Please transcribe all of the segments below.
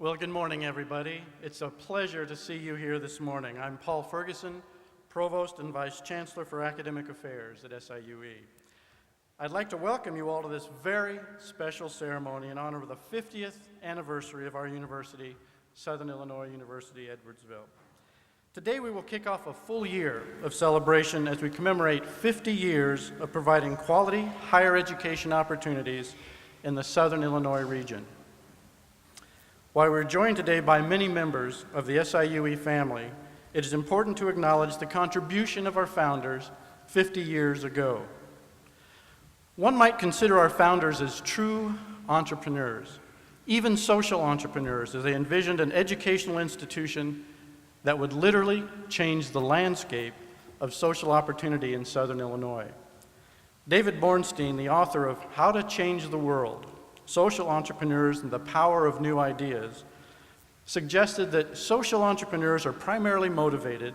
Well, good morning, everybody. It's a pleasure to see you here this morning. I'm Paul Ferguson, Provost and Vice Chancellor for Academic Affairs at SIUE. I'd like to welcome you all to this very special ceremony in honor of the 50th anniversary of our university, Southern Illinois University, Edwardsville. Today we will kick off a full year of celebration as we commemorate 50 years of providing quality higher education opportunities in the Southern Illinois region. While we're joined today by many members of the SIUE family, it is important to acknowledge the contribution of our founders 50 years ago. One might consider our founders as true entrepreneurs, even social entrepreneurs, as they envisioned an educational institution that would literally change the landscape of social opportunity in Southern Illinois. David Bornstein, the author of How to Change the World, Social Entrepreneurs and the Power of New Ideas, suggested that social entrepreneurs are primarily motivated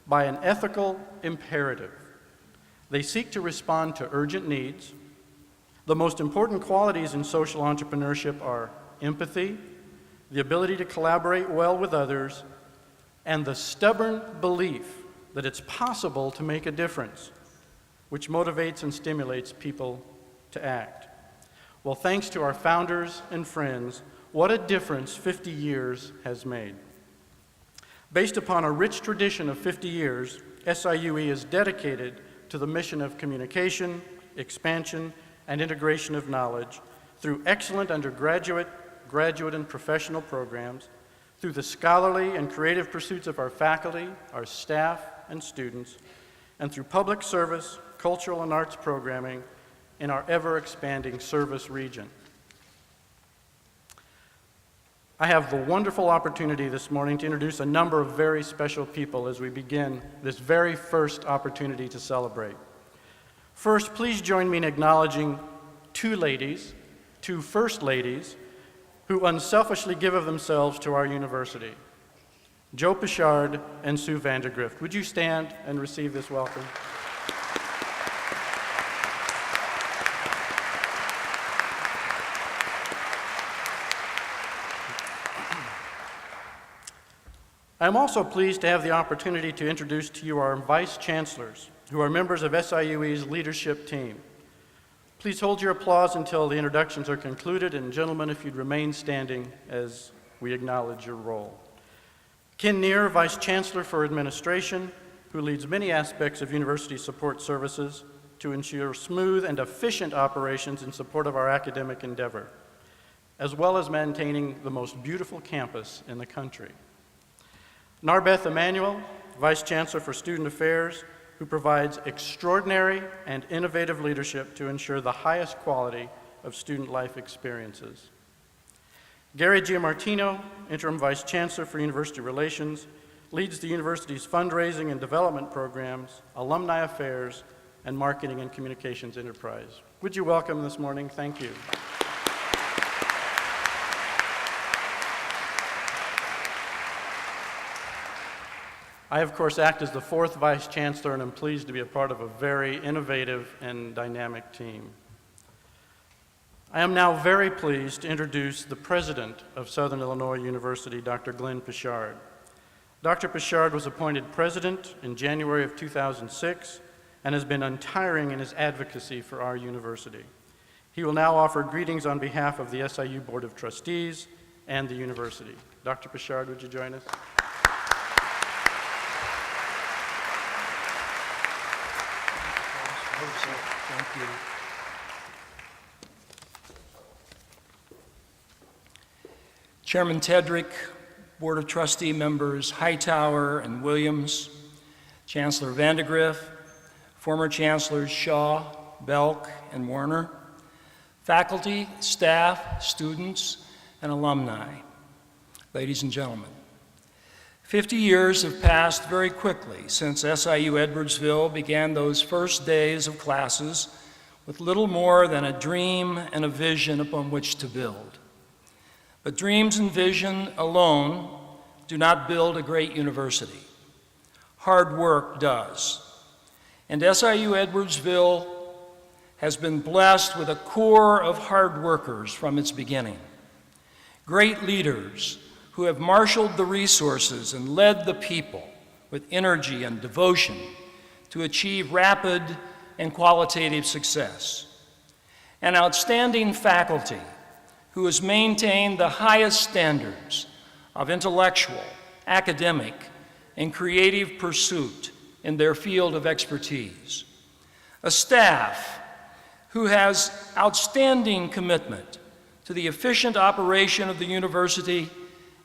by an ethical imperative. They seek to respond to urgent needs. The most important qualities in social entrepreneurship are empathy, the ability to collaborate well with others, and the stubborn belief that it's possible to make a difference, which motivates and stimulates people to act. Well, thanks to our founders and friends, what a difference 50 years has made. Based upon a rich tradition of 50 years, SIUE is dedicated to the mission of communication, expansion, and integration of knowledge through excellent undergraduate, graduate, and professional programs, through the scholarly and creative pursuits of our faculty, our staff, and students, and through public service, cultural and arts programming, in our ever-expanding service region. I have the wonderful opportunity this morning to introduce a number of very special people as we begin this very first opportunity to celebrate. First, please join me in acknowledging two first ladies, who unselfishly give of themselves to our university. Joe Poshard and Sue Vandergrift. Would you stand and receive this welcome? I am also pleased to have the opportunity to introduce to you our Vice Chancellors, who are members of SIUE's leadership team. Please hold your applause until the introductions are concluded, and gentlemen, if you'd remain standing as we acknowledge your role. Ken Niebuhr, Vice Chancellor for Administration, who leads many aspects of university support services to ensure smooth and efficient operations in support of our academic endeavor, as well as maintaining the most beautiful campus in the country. Narbeth Emanuel, Vice Chancellor for Student Affairs, who provides extraordinary and innovative leadership to ensure the highest quality of student life experiences. Gary Giamartino, Interim Vice Chancellor for University Relations, leads the university's fundraising and development programs, alumni affairs, and marketing and communications enterprise. Would you welcome this morning? Thank you. I, of course, act as the fourth Vice Chancellor, and I'm pleased to be a part of a very innovative and dynamic team. I am now very pleased to introduce the President of Southern Illinois University, Dr. Glenn Poshard. Dr. Poshard was appointed President in January of 2006 and has been untiring in his advocacy for our university. He will now offer greetings on behalf of the SIU Board of Trustees and the university. Dr. Poshard, would you join us? Thank you. Chairman Tedrick, Board of Trustee members Hightower and Williams, Chancellor Vandergrift, former Chancellors Shaw, Belk, and Werner, faculty, staff, students, and alumni, ladies and gentlemen. 50 years have passed very quickly since SIU Edwardsville began those first days of classes with little more than a dream and a vision upon which to build. But dreams and vision alone do not build a great university. Hard work does. And SIU Edwardsville has been blessed with a core of hard workers from its beginning. great leaders who have marshaled the resources and led the people with energy and devotion to achieve rapid and qualitative success. An outstanding faculty who has maintained the highest standards of intellectual, academic, and creative pursuit in their field of expertise. A staff who has outstanding commitment to the efficient operation of the university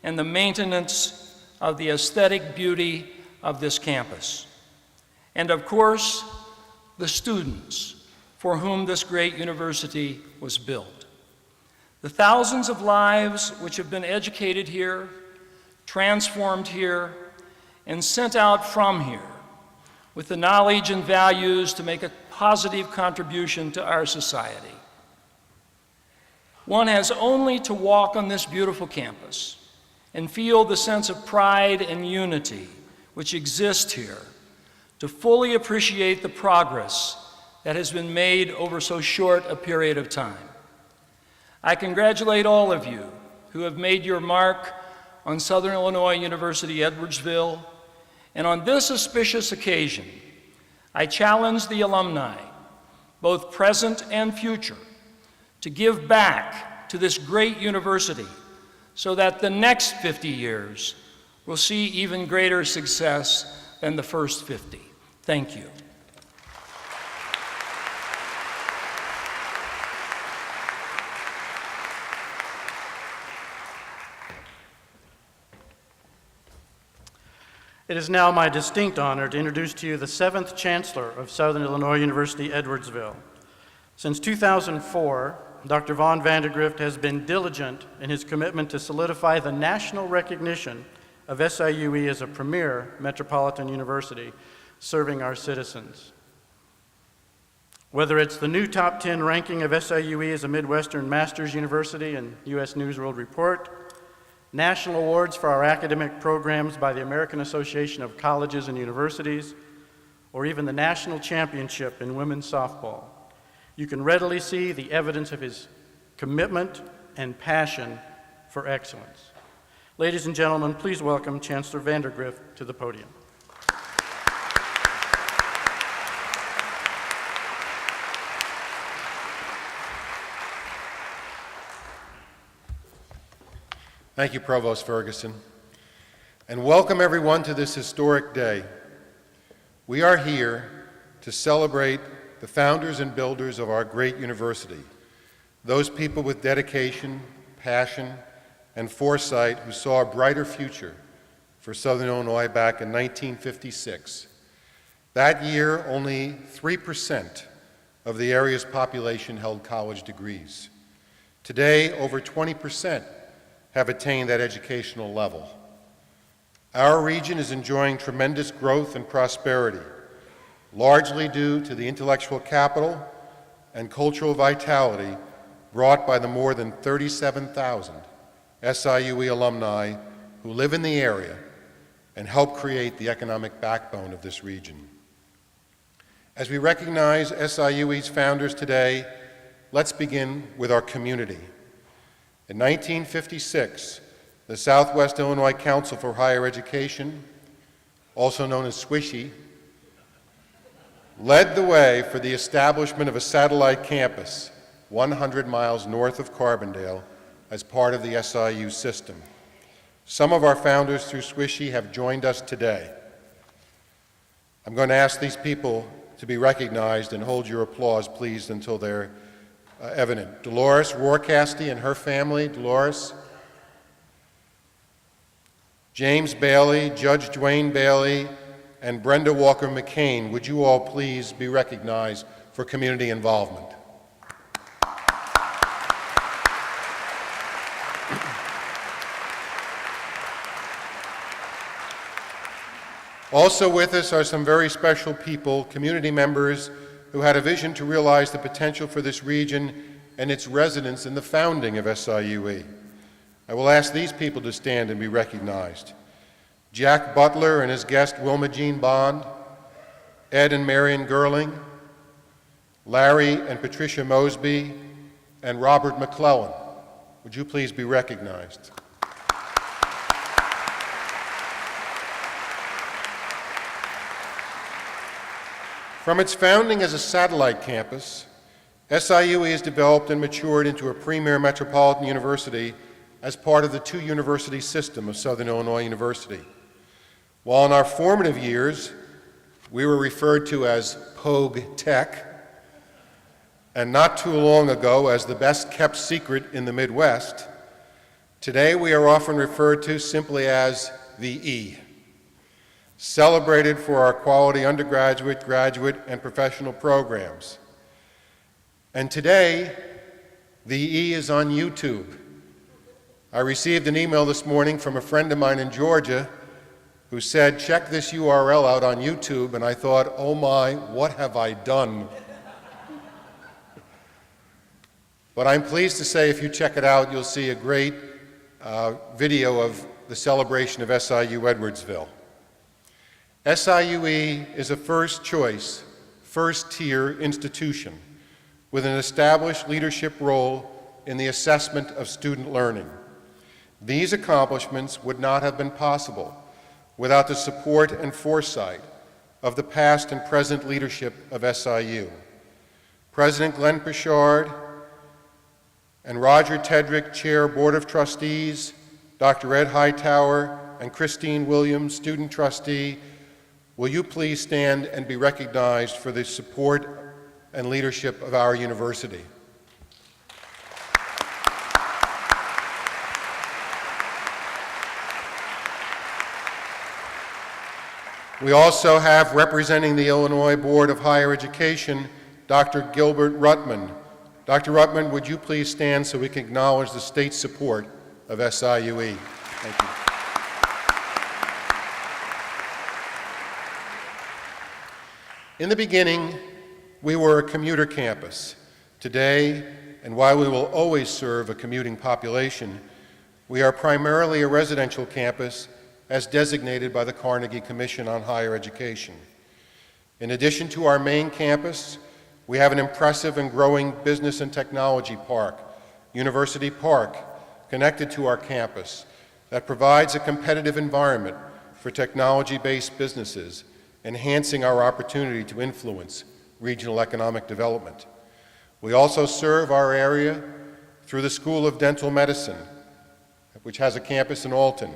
and the maintenance of the aesthetic beauty of this campus. And of course, the students for whom this great university was built. The thousands of lives which have been educated here, transformed here, and sent out from here with the knowledge and values to make a positive contribution to our society. One has only to walk on this beautiful campus and feel the sense of pride and unity which exists here to fully appreciate the progress that has been made over so short a period of time. I congratulate all of you who have made your mark on Southern Illinois University Edwardsville, and on this auspicious occasion, I challenge the alumni, both present and future, to give back to this great university so that the next 50 years will see even greater success than the first 50. Thank you. It is now my distinct honor to introduce to you the 7th Chancellor of Southern Illinois University, Edwardsville. Since 2004, Dr. Von Vandegrift has been diligent in his commitment to solidify the national recognition of SIUE as a premier metropolitan university serving our citizens. Whether it's the new top 10 ranking of SIUE as a Midwestern Master's University in U.S. News World Report, national awards for our academic programs by the American Association of Colleges and Universities, or even the national championship in women's softball, you can readily see the evidence of his commitment and passion for excellence. Ladies and gentlemen, please welcome Chancellor Vandegrift to the podium. Thank you, Provost Ferguson, and welcome everyone to this historic day. We are here to celebrate the founders and builders of our great university, those people with dedication, passion, and foresight who saw a brighter future for Southern Illinois back in 1956. That year, only 3% of the area's population held college degrees. Today, over 20% have attained that educational level. Our region is enjoying tremendous growth and prosperity, largely due to the intellectual capital and cultural vitality brought by the more than 37,000 SIUE alumni who live in the area and help create the economic backbone of this region. As we recognize SIUE's founders today, let's begin with our community. In 1956, the Southwest Illinois Council for Higher Education, also known as SWISHY, led the way for the establishment of a satellite campus 100 miles north of Carbondale as part of the SIU system. Some of our founders through SWISHY have joined us today. I'm going to ask these people to be recognized and hold your applause, please, until they're evident. Dolores Rohrcasty and her family. Dolores. James Bailey, Judge Dwayne Bailey, and Brenda Walker McCain, would you all please be recognized for community involvement? Also with us are some very special people, community members, who had a vision to realize the potential for this region and its residents in the founding of SIUE. I will ask these people to stand and be recognized. Jack Butler and his guest Wilma Jean Bond, Ed and Marion Gerling, Larry and Patricia Mosby, and Robert McClellan. would you please be recognized? From its founding as a satellite campus, SIUE has developed and matured into a premier metropolitan university as part of the two-university system of Southern Illinois University. While in our formative years, we were referred to as Pogue Tech, and not too long ago as the best-kept secret in the Midwest, today we are often referred to simply as the E, celebrated for our quality undergraduate, graduate, and professional programs. And today, the E is on YouTube. I received an email this morning from a friend of mine in Georgia who said, check this URL out on YouTube, and I thought, oh my, what have I done? But I'm pleased to say if you check it out, you'll see a great video of the celebration of SIU Edwardsville. SIUE is a first-choice, first-tier institution with an established leadership role in the assessment of student learning. These accomplishments would not have been possible without the support and foresight of the past and present leadership of SIU. President Glenn Poshard and Roger Tedrick, Chair, Board of Trustees, Dr. Ed Hightower, and Christine Williams, Student Trustee, will you please stand and be recognized for the support and leadership of our university. We also have, representing the Illinois Board of Higher Education, Dr. Gilbert Ruttman. Dr. Ruttman, would you please stand so we can acknowledge the state's support of SIUE? Thank you. In the beginning, we were a commuter campus. Today, and while we will always serve a commuting population, we are primarily a residential campus as designated by the Carnegie Commission on Higher Education. In addition to our main campus, we have an impressive and growing business and technology park, University Park, connected to our campus that provides a competitive environment for technology-based businesses, enhancing our opportunity to influence regional economic development. We also serve our area through the School of Dental Medicine, which has a campus in Alton,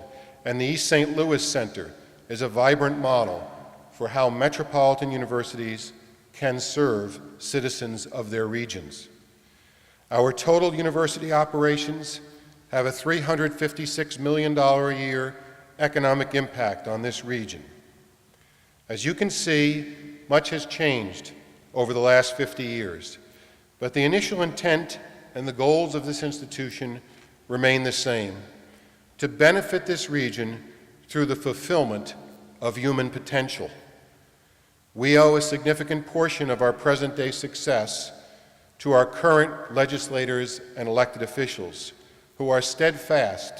and the East St. Louis Center is a vibrant model for how metropolitan universities can serve citizens of their regions. Our total university operations have a $356 million a year economic impact on this region. As you can see, much has changed over the last 50 years, but the initial intent and the goals of this institution remain the same: to benefit this region through the fulfillment of human potential. We owe a significant portion of our present-day success to our current legislators and elected officials who are steadfast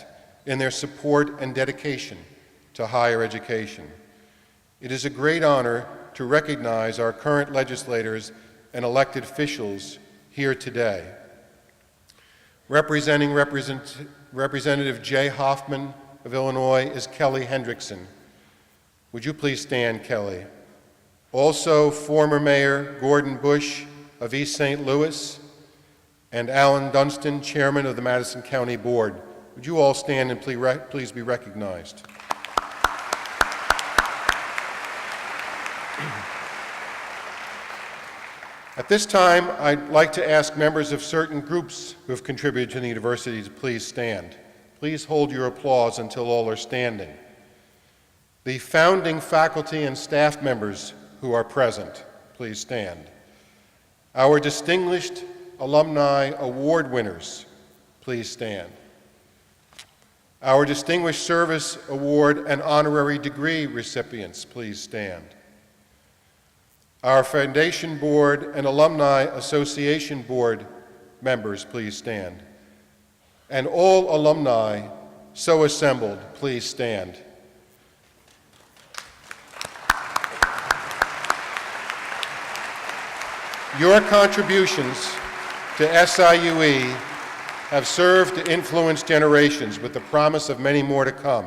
in their support and dedication to higher education. It is a great honor to recognize our current legislators and elected officials here today. Representing Representative Jay Hoffman of Illinois is Kelly Hendrickson. Would you please stand, Kelly? Also, former Mayor Gordon Bush of East St. Louis and Alan Dunstan, Chairman of the Madison County Board. Would you all stand and please be recognized? At this time, I'd like to ask members of certain groups who have contributed to the university to please stand. Please hold your applause until all are standing. The founding faculty and staff members who are present, please stand. Our distinguished alumni award winners, please stand. Our Distinguished Service Award and Honorary Degree recipients, please stand. Our Foundation Board and Alumni Association Board members, please stand. And all alumni so assembled, please stand. Your contributions to SIUE have served to influence generations with the promise of many more to come.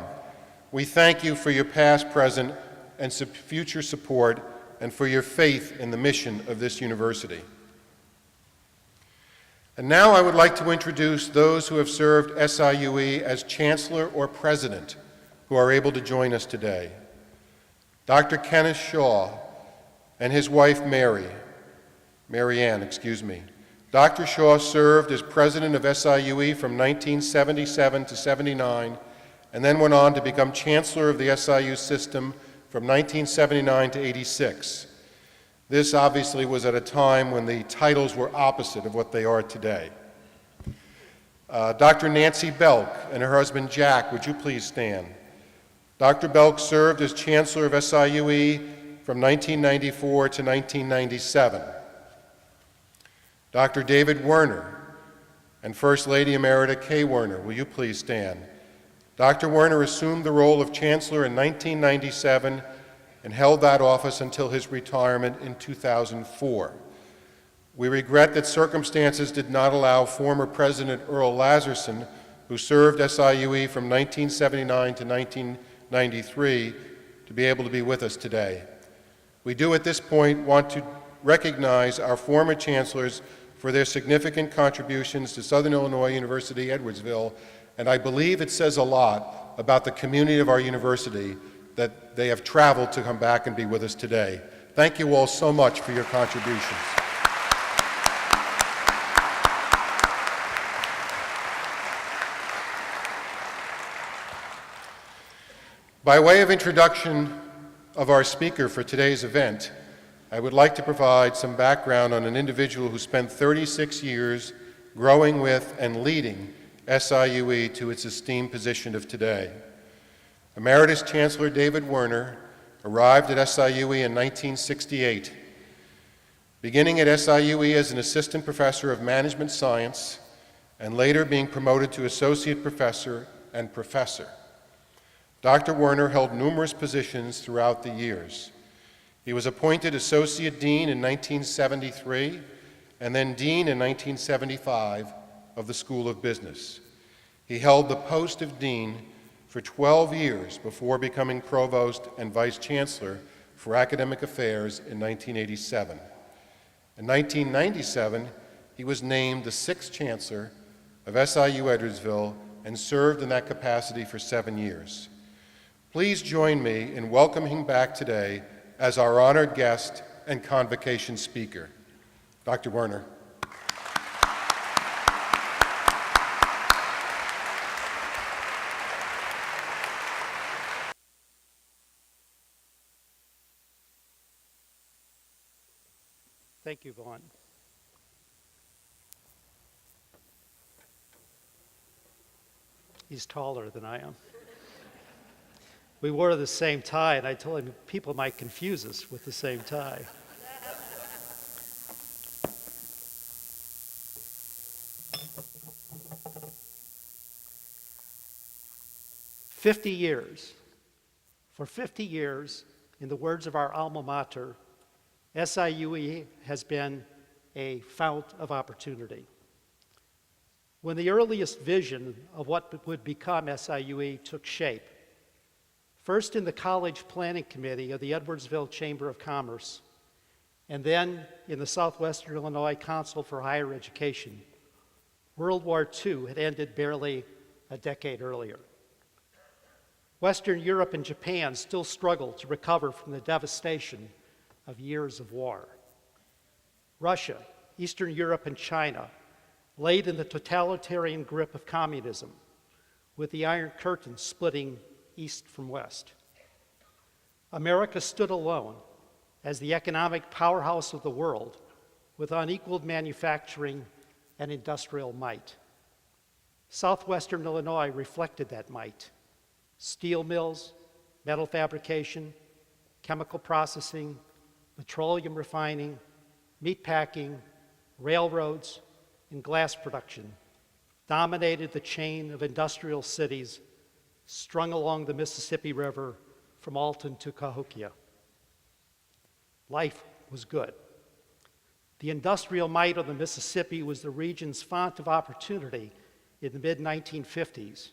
We thank you for your past, present, and future support, and for your faith in the mission of this university. And now I would like to introduce those who have served SIUE as Chancellor or President who are able to join us today. Dr. Kenneth Bashaw and his wife Mary Ann. Dr. Bashaw served as President of SIUE from 1977 to 79, and then went on to become Chancellor of the SIU system from 1979 to 86. This obviously was at a time when the titles were opposite of what they are today. Dr. Nancy Belk and her husband Jack, would you please stand? Dr. Belk served as Chancellor of SIUE from 1994 to 1997. Dr. David Werner and First Lady Emerita Kay Werner, will you please stand? Dr. Werner assumed the role of Chancellor in 1997 and held that office until his retirement in 2004. We regret that circumstances did not allow former President Earl Lazarson, who served SIUE from 1979 to 1993, to be able to be with us today. We do at this point want to recognize our former chancellors for their significant contributions to Southern Illinois University, Edwardsville, and I believe it says a lot about the community of our university that they have traveled to come back and be with us today. Thank you all so much for your contributions. By way of introduction of our speaker for today's event, I would like to provide some background on an individual who spent 36 years growing with and leading SIUE to its esteemed position of today. Emeritus Chancellor David Werner arrived at SIUE in 1968. Beginning at SIUE as an assistant professor of management science and later being promoted to associate professor and professor. Dr. Werner held numerous positions throughout the years. He was appointed Associate Dean in 1973 and then Dean in 1975 of the School of Business. He held the post of Dean for 12 years before becoming Provost and Vice Chancellor for Academic Affairs in 1987. In 1997, he was named the 6th Chancellor of SIU Edwardsville and served in that capacity for 7 years. Please join me in welcoming him back today as our honored guest and convocation speaker. Dr. Werner. Thank you, Vaughn. He's taller than I am. We wore the same tie, and I told him people might confuse us with the same tie. For 50 years, in the words of our alma mater, SIUE has been a fount of opportunity. When the earliest vision of what would become SIUE took shape, first in the College Planning Committee of the Edwardsville Chamber of Commerce, and then in the Southwestern Illinois Council for Higher Education, World War II had ended barely a decade earlier. Western Europe and Japan still struggled to recover from the devastation of years of war. Russia, Eastern Europe, and China laid in the totalitarian grip of communism, with the Iron Curtain splitting east from west. America stood alone as the economic powerhouse of the world, with unequaled manufacturing and industrial might. Southwestern Illinois reflected that might. Steel mills, metal fabrication, chemical processing, petroleum refining, meat packing, railroads, and glass production dominated the chain of industrial cities strung along the Mississippi River from Alton to Cahokia. Life was good. The industrial might of the Mississippi was the region's font of opportunity in the mid-1950s,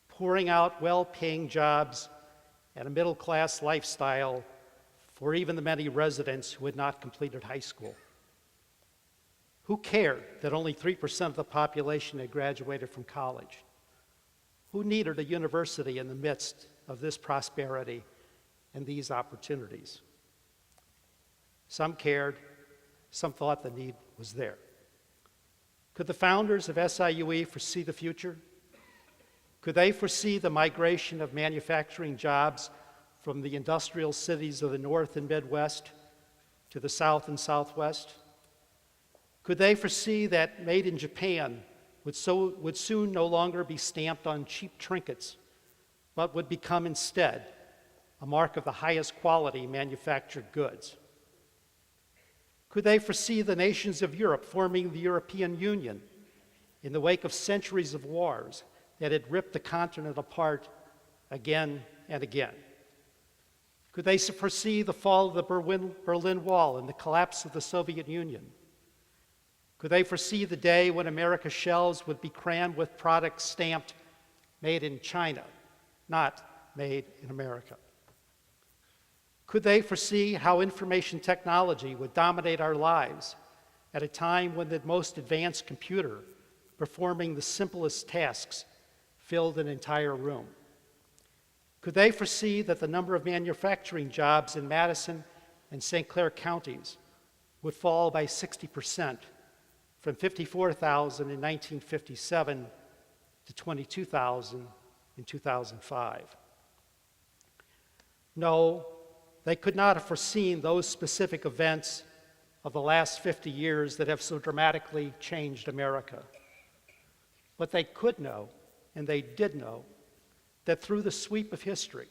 pouring out well-paying jobs and a middle-class lifestyle for even the many residents who had not completed high school. Who cared that only 3% of the population had graduated from college? Who needed a university in the midst of this prosperity and these opportunities? Some cared, some thought the need was there. Could the founders of SIUE foresee the future? Could they foresee the migration of manufacturing jobs from the industrial cities of the North and Midwest to the South and Southwest? Could they foresee that made in Japan would soon no longer be stamped on cheap trinkets, but would become instead a mark of the highest quality manufactured goods? Could they foresee the nations of Europe forming the European Union in the wake of centuries of wars that had ripped the continent apart again and again? Could they foresee the fall of the Berlin Wall and the collapse of the Soviet Union? Could they foresee the day when America's shelves would be crammed with products stamped made in China, not made in America? Could they foresee how information technology would dominate our lives at a time when the most advanced computer performing the simplest tasks filled an entire room? Could they foresee that the number of manufacturing jobs in Madison and St. Clair counties would fall by 60%, from 54,000 in 1957 to 22,000 in 2005? No, they could not have foreseen those specific events of the last 50 years that have so dramatically changed America. But they could know, and they did know, that through the sweep of history,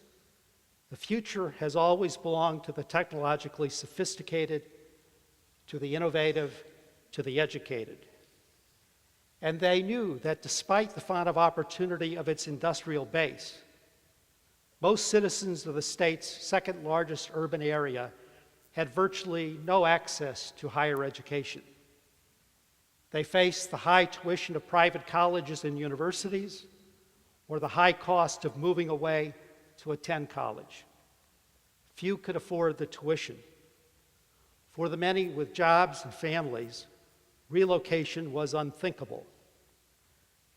the future has always belonged to the technologically sophisticated, to the innovative, to the educated. And they knew that despite the font of opportunity of its industrial base, most citizens of the state's second largest urban area had virtually no access to higher education. They faced the high tuition of private colleges and universities, or the high cost of moving away to attend college. Few could afford the tuition. For the many with jobs and families, relocation was unthinkable.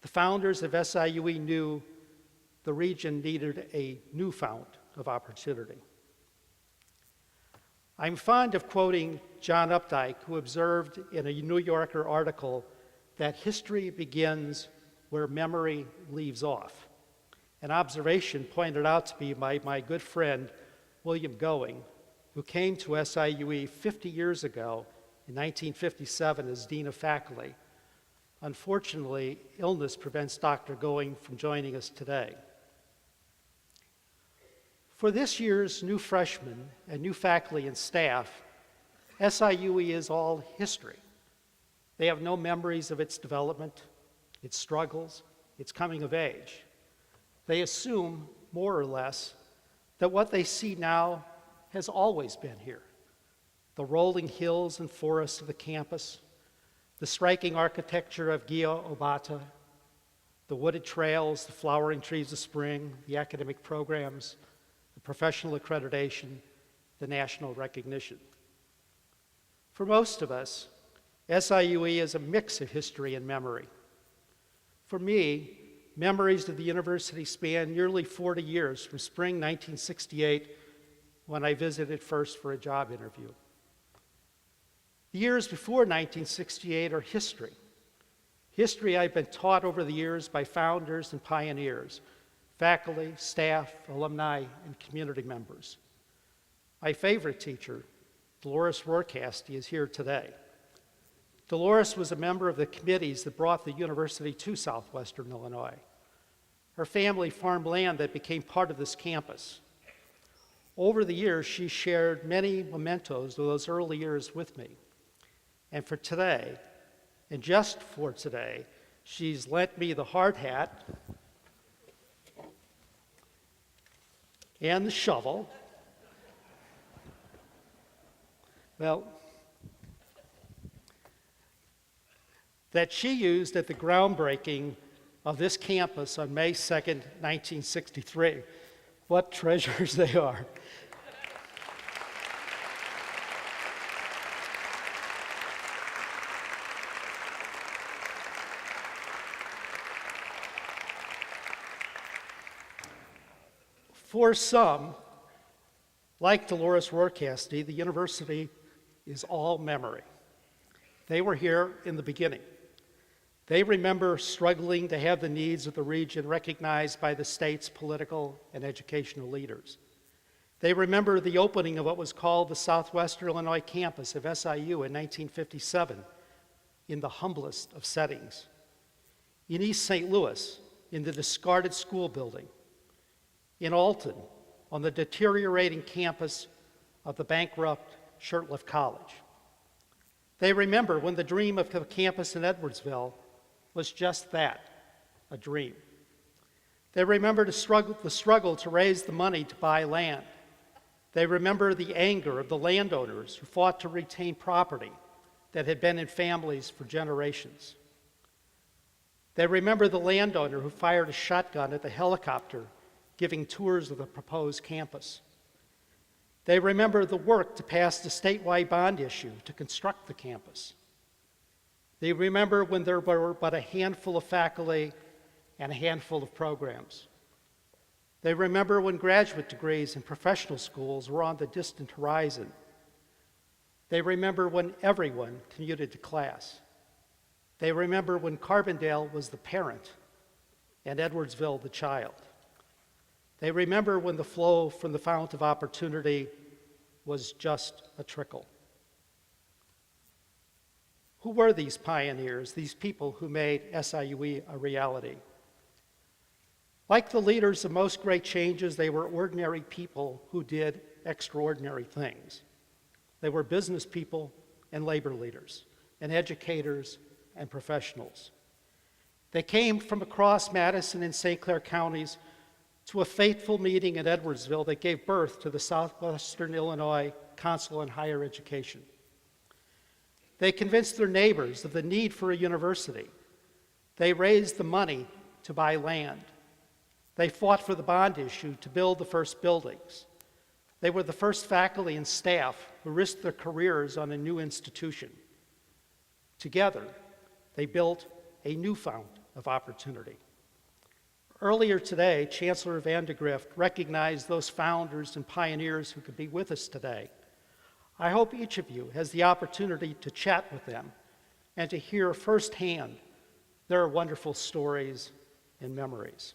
The founders of SIUE knew the region needed a new fount of opportunity. I'm fond of quoting John Updike, who observed in a New Yorker article that history begins where memory leaves off. An observation pointed out to me by my good friend, William Going, who came to SIUE 50 years ago in 1957 as Dean of Faculty. Unfortunately, illness prevents Dr. Going from joining us today. For this year's new freshmen and new faculty and staff, SIUE is all history. They have no memories of its development, its struggles, its coming of age. They assume, more or less, that what they see now has always been here. The rolling hills and forests of the campus, the striking architecture of Gyo-Obata, the wooded trails, the flowering trees of spring, the academic programs, the professional accreditation, the national recognition. For most of us, SIUE is a mix of history and memory. For me, memories of the university span nearly 40 years, from spring 1968, when I visited first for a job interview. The years before 1968 are history. History I've been taught over the years by founders and pioneers, faculty, staff, alumni, and community members. My favorite teacher, Dolores Rohrkasty, is here today. Dolores was a member of the committees that brought the university to Southwestern Illinois. Her family farmed land that became part of this campus. Over the years, she shared many mementos of those early years with me. And for today, and just for today, she's lent me the hard hat and the shovel. Well, that she used at the groundbreaking of this campus on May 2nd, 1963. What treasures they are. For some, like Dolores Rohrkasty, the university is all memory. They were here in the beginning. They remember struggling to have the needs of the region recognized by the state's political and educational leaders. They remember the opening of what was called the Southwestern Illinois campus of SIU in 1957 in the humblest of settings. In East St. Louis, in the discarded school building. In Alton, on the deteriorating campus of the bankrupt Shurtleff College. They remember when the dream of the campus in Edwardsville was just that, a dream. They remember the struggle to raise the money to buy land. They remember the anger of the landowners who fought to retain property that had been in families for generations. They remember the landowner who fired a shotgun at the helicopter giving tours of the proposed campus. They remember the work to pass the statewide bond issue to construct the campus. They remember when there were but a handful of faculty and a handful of programs. They remember when graduate degrees in professional schools were on the distant horizon. They remember when everyone commuted to class. They remember when Carbondale was the parent and Edwardsville the child. They remember when the flow from the fount of opportunity was just a trickle. Who were these pioneers, these people who made SIUE a reality? Like the leaders of most great changes, they were ordinary people who did extraordinary things. They were business people and labor leaders, and educators and professionals. They came from across Madison and St. Clair counties to a fateful meeting in Edwardsville that gave birth to the Southwestern Illinois Council on Higher Education. They convinced their neighbors of the need for a university. They raised the money to buy land. They fought for the bond issue to build the first buildings. They were the first faculty and staff who risked their careers on a new institution. Together, they built a new fount of opportunity. Earlier today, Chancellor Van de Grift recognized those founders and pioneers who could be with us today. I hope each of you has the opportunity to chat with them and to hear firsthand their wonderful stories and memories.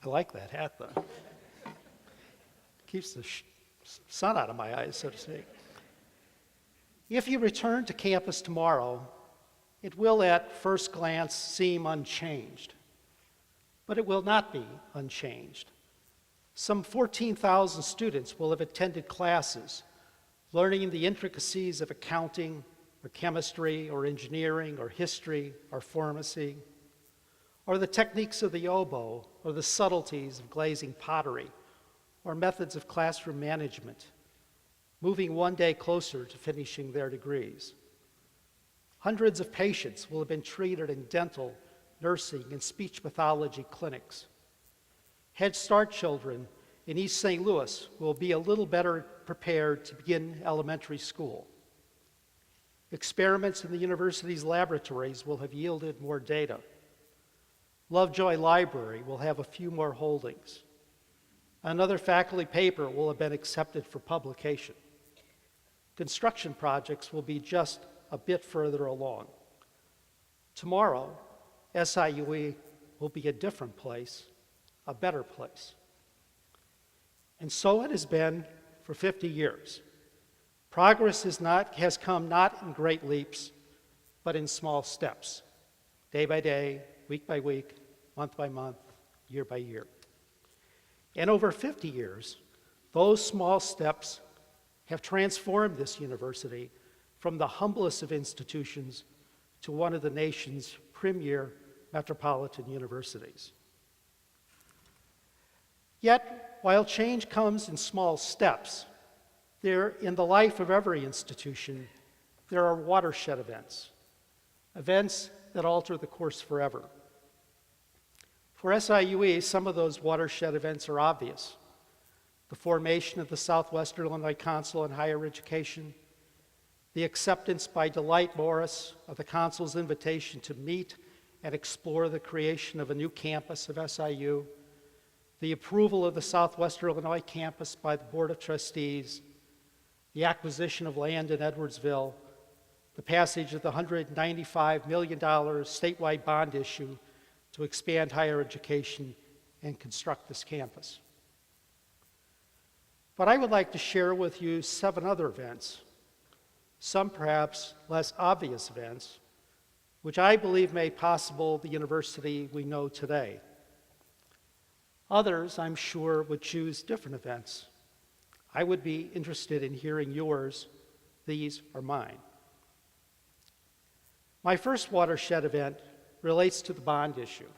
I like that hat, though. Keeps the sun out of my eyes, so to speak. If you return to campus tomorrow, it will at first glance seem unchanged, but it will not be unchanged. Some 14,000 students will have attended classes, learning the intricacies of accounting, or chemistry, or engineering, or history, or pharmacy, or the techniques of the oboe, or the subtleties of glazing pottery, or methods of classroom management, moving one day closer to finishing their degrees. Hundreds of patients will have been treated in dental, nursing, and speech pathology clinics. Head Start children in East St. Louis will be a little better prepared to begin elementary school. Experiments in the university's laboratories will have yielded more data. Lovejoy Library will have a few more holdings. Another faculty paper will have been accepted for publication. Construction projects will be just a bit further along. Tomorrow, SIUE will be a different place, a better place. And so it has been for 50 years. Progress has come not in great leaps, but in small steps, day by day, week by week, month by month, year by year. And over 50 years, those small steps have transformed this university from the humblest of institutions to one of the nation's premier metropolitan universities. Yet, while change comes in small steps, in the life of every institution, there are watershed events. events that alter the course forever. For SIUE, some of those watershed events are obvious. The formation of the Southwestern Illinois Council on Higher Education, the acceptance by Delight Morris of the Council's invitation to meet and explore the creation of a new campus of SIU, the approval of the Southwestern Illinois campus by the Board of Trustees, the acquisition of land in Edwardsville, the passage of the $195 million statewide bond issue to expand higher education and construct this campus. But I would like to share with you 7 other events, some perhaps less obvious events, which I believe made possible the university we know today. Others, I'm sure, would choose different events. I would be interested in hearing yours. These are mine. My first watershed event relates to the bond issue.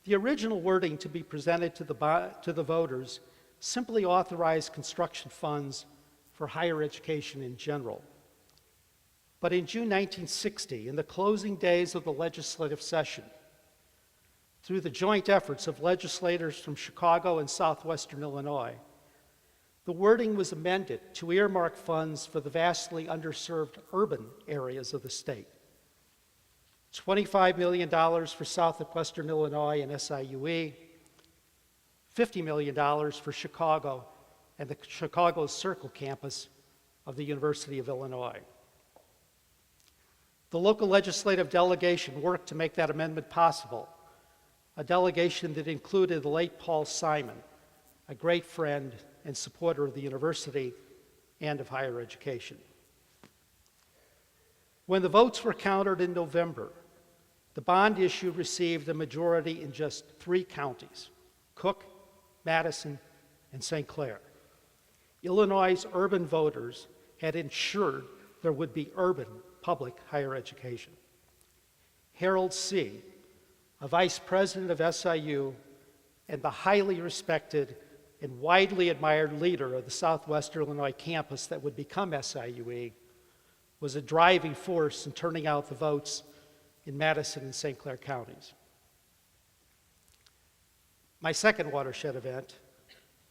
The original wording to be presented to the voters simply authorized construction funds for higher education in general. But in June 1960, in the closing days of the legislative session, through the joint efforts of legislators from Chicago and Southwestern Illinois, the wording was amended to earmark funds for the vastly underserved urban areas of the state. $25 million for Southwestern Illinois and SIUE, $50 million for Chicago and the Chicago Circle campus of the University of Illinois. The local legislative delegation worked to make that amendment possible, a delegation that included the late Paul Simon, a great friend and supporter of the university and of higher education. When the votes were counted in November, the bond issue received a majority in just 3 counties, Cook, Madison, and St. Clair. Illinois' urban voters had ensured there would be urban public higher education. Harold C., a vice president of SIU and the highly respected and widely admired leader of the Southwestern Illinois campus that would become SIUE, was a driving force in turning out the votes in Madison and St. Clair counties. My second watershed event,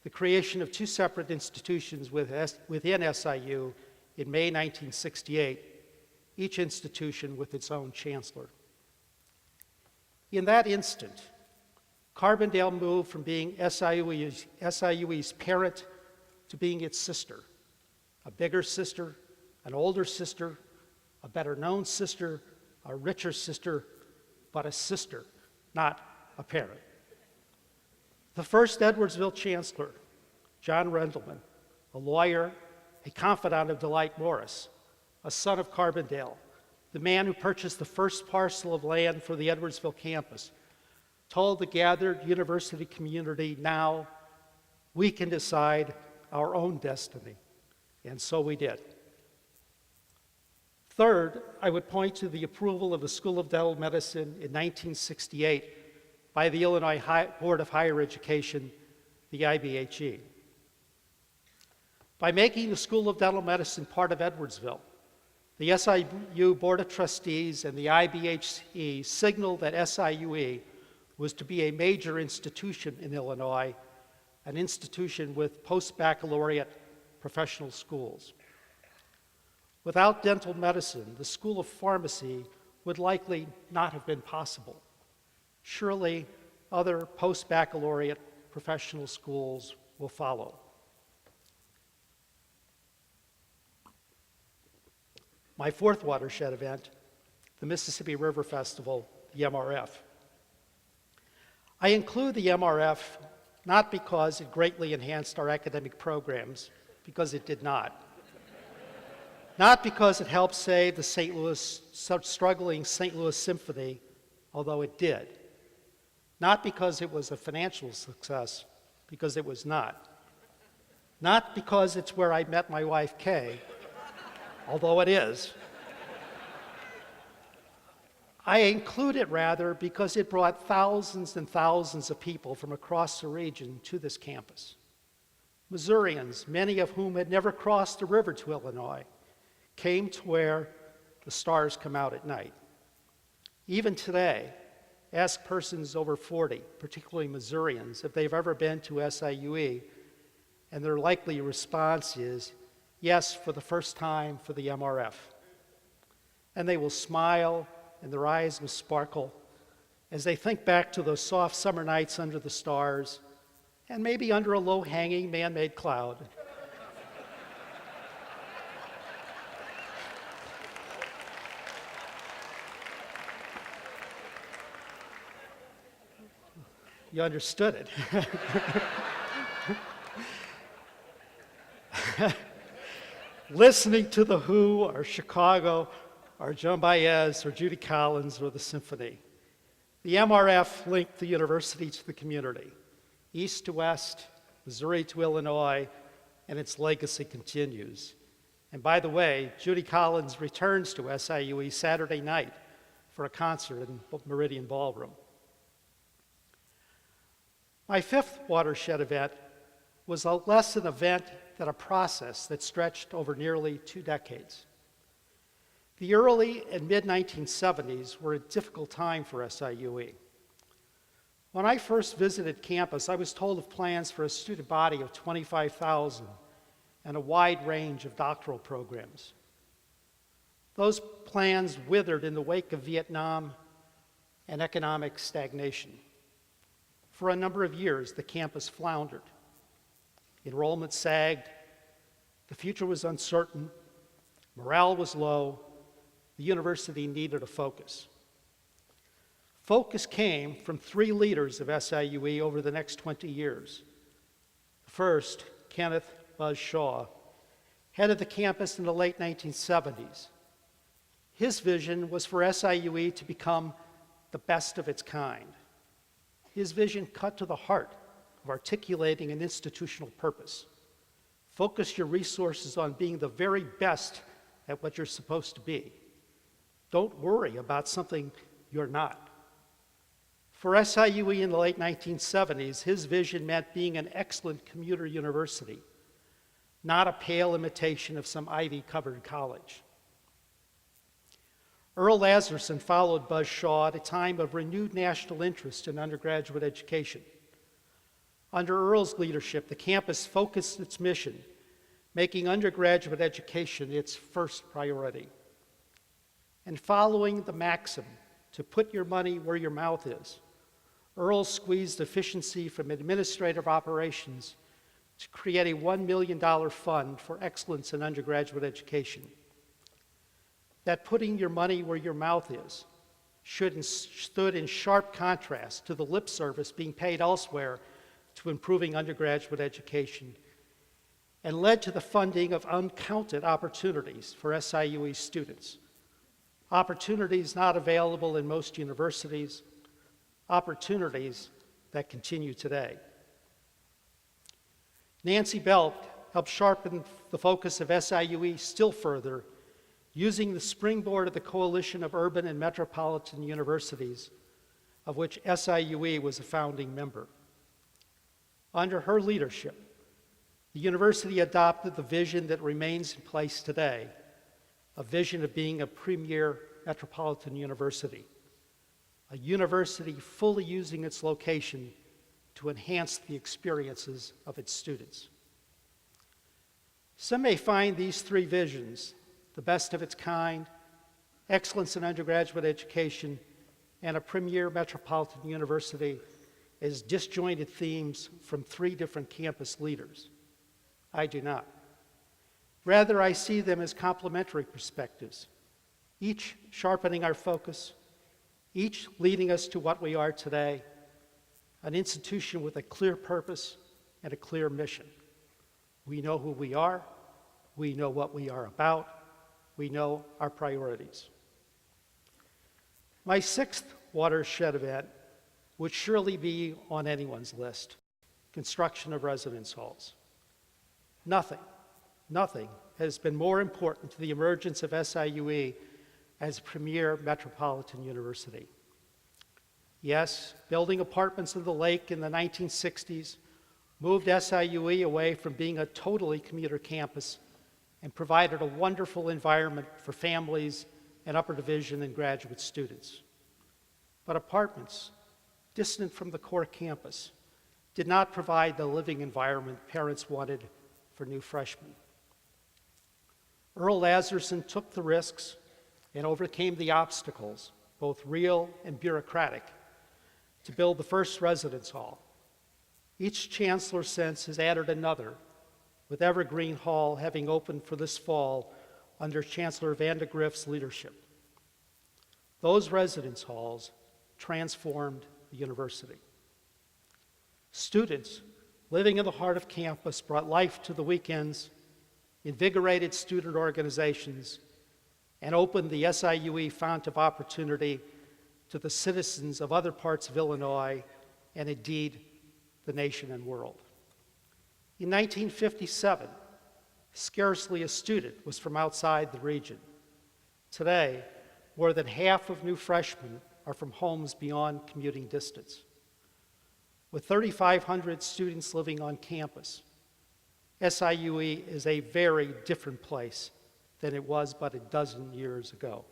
the creation of 2 separate institutions within SIU in May 1968, each institution with its own chancellor. In that instant, Carbondale moved from being SIUE's parent to being its sister, a bigger sister, an older sister, a better known sister, a richer sister, but a sister, not a parent. The first Edwardsville chancellor, John Rendelman, a lawyer, a confidant of Delight Morris, a son of Carbondale, the man who purchased the first parcel of land for the Edwardsville campus, told the gathered university community, now we can decide our own destiny. And so we did. Third, I would point to the approval of the School of Dental Medicine in 1968 by the Illinois Board of Higher Education, the IBHE. By making the School of Dental Medicine part of Edwardsville, the SIU Board of Trustees and the IBHE signaled that SIUE was to be a major institution in Illinois, an institution with post-baccalaureate professional schools. Without dental medicine, the School of Pharmacy would likely not have been possible. Surely, other post-baccalaureate professional schools will follow. My fourth watershed event, the Mississippi River Festival, the MRF. I include the MRF not because it greatly enhanced our academic programs, because it did not. Not because it helped save the struggling St. Louis Symphony, although it did. Not because it was a financial success, because it was not. Not because it's where I met my wife, Kay, although it is. I include it rather because it brought thousands and thousands of people from across the region to this campus. Missourians, many of whom had never crossed the river to Illinois, came to where the stars come out at night. Even today, ask persons over 40, particularly Missourians, if they've ever been to SIUE, and their likely response is, yes, for the first time for the MRF. And they will smile, and their eyes will sparkle as they think back to those soft summer nights under the stars, and maybe under a low-hanging man-made cloud. You understood it. Listening to The Who or Chicago or Joan Baez or Judy Collins or the symphony. The MRF linked the university to the community, east to west, Missouri to Illinois, and its legacy continues. And by the way, Judy Collins returns to SIUE Saturday night for a concert in Meridian Ballroom. My fifth watershed event was less an event than a process that stretched over nearly 2 decades. The early and mid-1970s were a difficult time for SIUE. When I first visited campus, I was told of plans for a student body of 25,000 and a wide range of doctoral programs. Those plans withered in the wake of Vietnam and economic stagnation. For a number of years, the campus floundered. Enrollment sagged, the future was uncertain, morale was low, the university needed a focus. Focus came from 3 leaders of SIUE over the next 20 years. First, Kenneth Bashaw headed the campus in the late 1970s. His vision was for SIUE to become the best of its kind. His vision cut to the heart of articulating an institutional purpose. Focus your resources on being the very best at what you're supposed to be. Don't worry about something you're not. For SIUE in the late 1970s, his vision meant being an excellent commuter university, not a pale imitation of some ivy-covered college. Earl Lazarson followed Bashaw at a time of renewed national interest in undergraduate education. Under Earl's leadership, the campus focused its mission, making undergraduate education its first priority. And following the maxim to put your money where your mouth is, Earl squeezed efficiency from administrative operations to create a $1 million fund for excellence in undergraduate education. That putting your money where your mouth is stood in sharp contrast to the lip service being paid elsewhere to improving undergraduate education, and led to the funding of uncounted opportunities for SIUE students. Opportunities not available in most universities, opportunities that continue today. Nancy Belk helped sharpen the focus of SIUE still further, using the springboard of the Coalition of Urban and Metropolitan Universities, of which SIUE was a founding member. Under her leadership, the university adopted the vision that remains in place today, a vision of being a premier metropolitan university, a university fully using its location to enhance the experiences of its students. Some may find these 3 visions, the best of its kind, excellence in undergraduate education, and a premier metropolitan university, as disjointed themes from 3 different campus leaders. I do not. Rather, I see them as complementary perspectives, each sharpening our focus, each leading us to what we are today, an institution with a clear purpose and a clear mission. We know who we are, we know what we are about, we know our priorities. My 6th watershed event would surely be on anyone's list: construction of residence halls. Nothing has been more important to the emergence of SIUE as a premier metropolitan university. Yes, building apartments in the Lake in the 1960s moved SIUE away from being a totally commuter campus and provided a wonderful environment for families and upper division and graduate students. But apartments, distant from the core campus, did not provide the living environment parents wanted for new freshmen. Earl Lazarson took the risks and overcame the obstacles, both real and bureaucratic, to build the first residence hall. Each chancellor since has added another, with Evergreen Hall having opened for this fall under Chancellor Vandegrift's leadership. Those residence halls transformed the university. Students living in the heart of campus brought life to the weekends, invigorated student organizations, and opened the SIUE fount of opportunity to the citizens of other parts of Illinois and indeed the nation and world. In 1957, scarcely a student was from outside the region. Today, more than half of new freshmen are from homes beyond commuting distance. With 3,500 students living on campus, SIUE is a very different place than it was but a dozen years ago.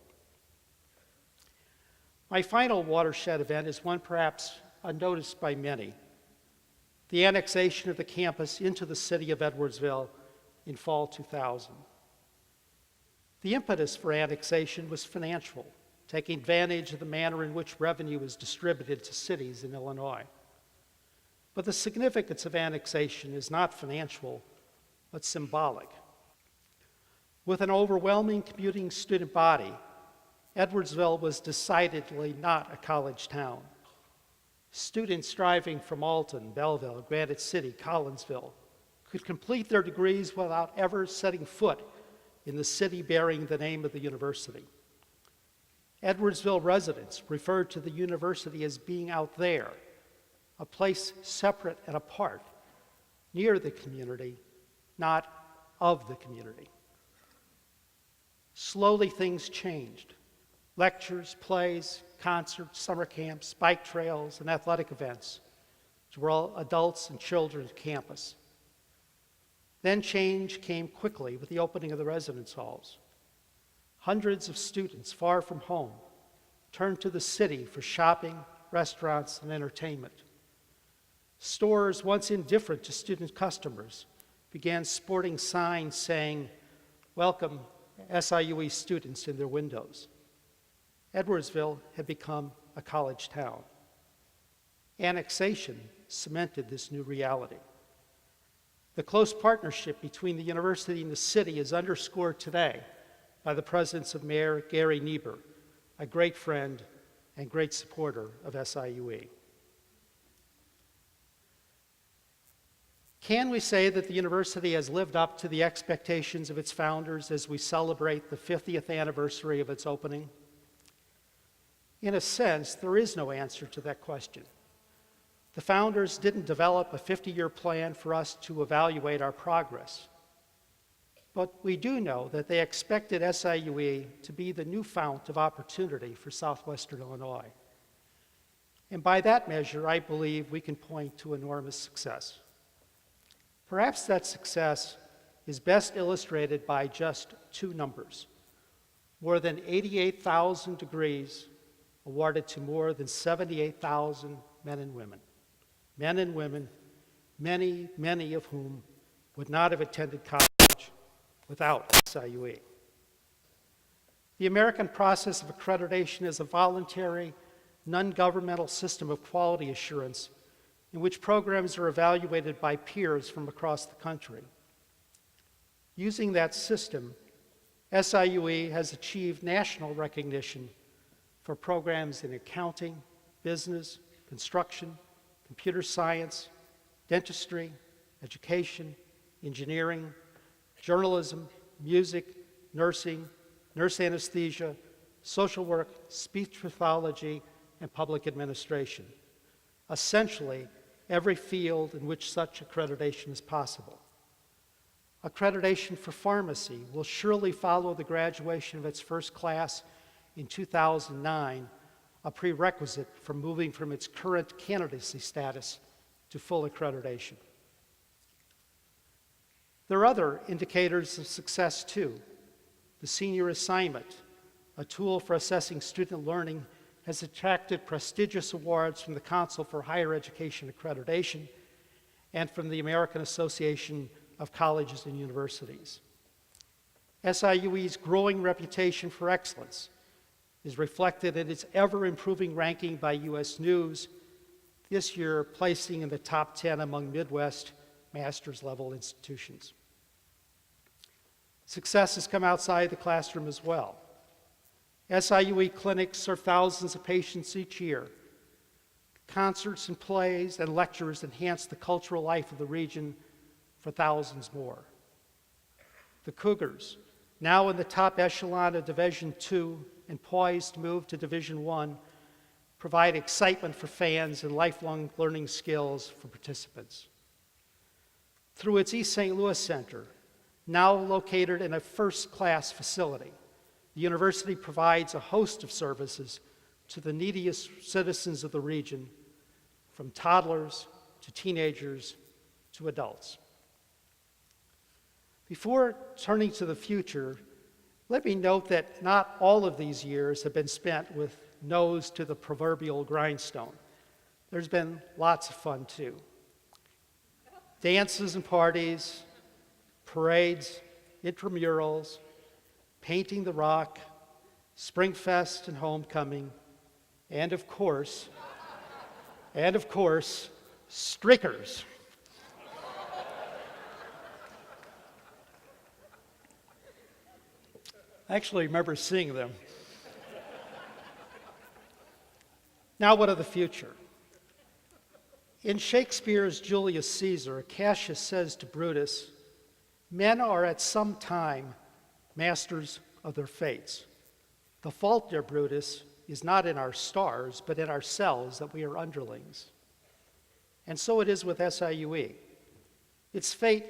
My final watershed event is one perhaps unnoticed by many: the annexation of the campus into the city of Edwardsville in fall 2000. The impetus for annexation was financial, taking advantage of the manner in which revenue is distributed to cities in Illinois. But the significance of annexation is not financial, but symbolic. With an overwhelming commuting student body, Edwardsville was decidedly not a college town. Students driving from Alton, Belleville, Granite City, Collinsville could complete their degrees without ever setting foot in the city bearing the name of the university. Edwardsville residents referred to the university as being out there, a place separate and apart, near the community, not of the community. Slowly things changed. Lectures, plays, concerts, summer camps, bike trails, and athletic events to all adults and children's campus. Then change came quickly with the opening of the residence halls. Hundreds of students far from home turned to the city for shopping, restaurants, and entertainment. Stores once indifferent to student customers began sporting signs saying, "Welcome SIUE students" in their windows. Edwardsville had become a college town. Annexation cemented this new reality. The close partnership between the university and the city is underscored today by the presence of Mayor Gary Niebuhr, a great friend and great supporter of SIUE. Can we say that the university has lived up to the expectations of its founders as we celebrate the 50th anniversary of its opening? In a sense, there is no answer to that question. The founders didn't develop a 50-year plan for us to evaluate our progress. But we do know that they expected SIUE to be the new fount of opportunity for southwestern Illinois. And by that measure, I believe we can point to enormous success. Perhaps that success is best illustrated by just two numbers: more than 88,000 degrees awarded to more than 78,000 men and women. Men and women, many, many of whom would not have attended college without SIUE. The American process of accreditation is a voluntary, non-governmental system of quality assurance in which programs are evaluated by peers from across the country. Using that system, SIUE has achieved national recognition for programs in accounting, business, construction, computer science, dentistry, education, engineering, journalism, music, nursing, nurse anesthesia, social work, speech pathology, and public administration. Essentially, every field in which such accreditation is possible. Accreditation for pharmacy will surely follow the graduation of its first class in 2009, a prerequisite for moving from its current candidacy status to full accreditation. There are other indicators of success too: the senior assignment, a tool for assessing student learning, has attracted prestigious awards from the Council for Higher Education Accreditation and from the American Association of Colleges and Universities. SIUE's growing reputation for excellence is reflected in its ever-improving ranking by U.S. News, this year placing in the top 10 among Midwest master's level institutions. Success has come outside the classroom as well. SIUE clinics serve thousands of patients each year. Concerts and plays and lectures enhance the cultural life of the region for thousands more. The Cougars, now in the top echelon of Division II and poised to move to Division I, provide excitement for fans and lifelong learning skills for participants. Through its East St. Louis Center, now located in a first-class facility, the university provides a host of services to the neediest citizens of the region, from toddlers to teenagers to adults. Before turning to the future, let me note that not all of these years have been spent with nose to the proverbial grindstone. There's been lots of fun too. Dances and parties, parades, intramurals, painting the rock, Springfest and homecoming, and of course, strickers. I actually remember seeing them. Now, what of the future? In Shakespeare's Julius Caesar, Cassius says to Brutus, "Men are at some time masters of their fates. The fault, dear Brutus, is not in our stars, but in ourselves that we are underlings." And so it is with SIUE. Its fate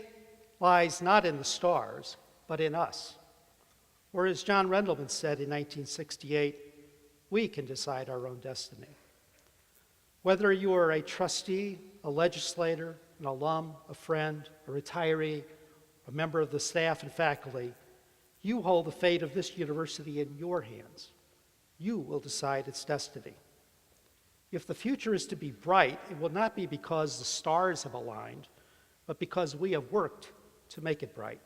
lies not in the stars, but in us. Or as John Rendleman said in 1968, we can decide our own destiny. Whether you are a trustee, a legislator, an alum, a friend, a retiree, a member of the staff and faculty, you hold the fate of this university in your hands. You will decide its destiny. If the future is to be bright, it will not be because the stars have aligned, but because we have worked to make it bright.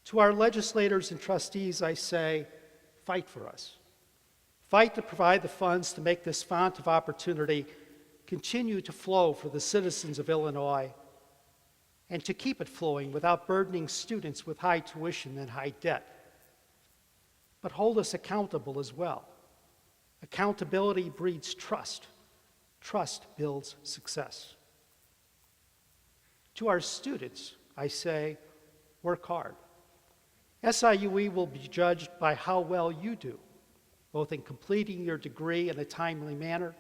To our legislators and trustees, I say, fight for us. Fight to provide the funds to make this fount of opportunity continue to flow for the citizens of Illinois, and to keep it flowing without burdening students with high tuition and high debt. But hold us accountable as well. Accountability breeds trust. Trust builds success. To our students, I say, work hard. SIUE will be judged by how well you do, both in completing your degree in a timely manner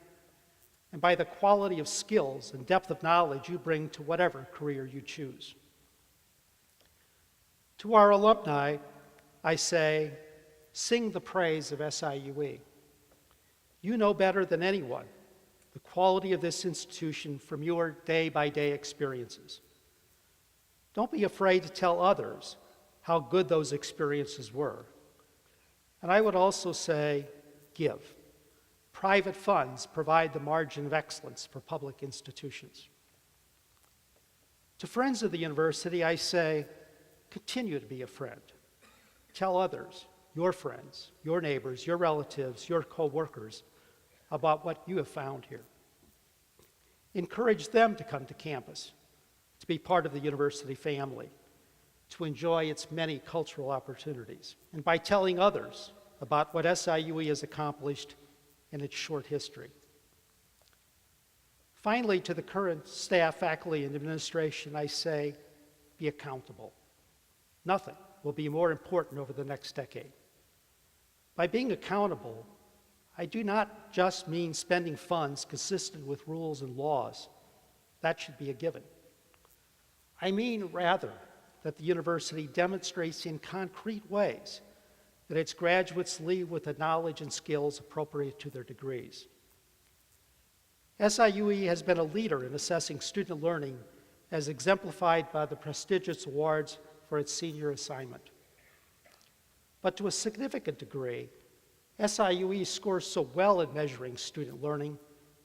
and by the quality of skills and depth of knowledge you bring to whatever career you choose. To our alumni, I say, sing the praise of SIUE. You know better than anyone the quality of this institution from your day-by-day experiences. Don't be afraid to tell others how good those experiences were. And I would also say, give. Private funds provide the margin of excellence for public institutions. To friends of the university, I say, continue to be a friend. Tell others, your friends, your neighbors, your relatives, your co-workers, about what you have found here. Encourage them to come to campus, to be part of the university family, to enjoy its many cultural opportunities, and by telling others about what SIUE has accomplished in its short history. Finally, to the current staff, faculty, and administration, I say, be accountable. Nothing will be more important over the next decade. By being accountable, I do not just mean spending funds consistent with rules and laws. That should be a given. I mean, rather, that the university demonstrates in concrete ways that its graduates leave with the knowledge and skills appropriate to their degrees. SIUE has been a leader in assessing student learning as exemplified by the prestigious awards for its senior assignment. But to a significant degree, SIUE scores so well in measuring student learning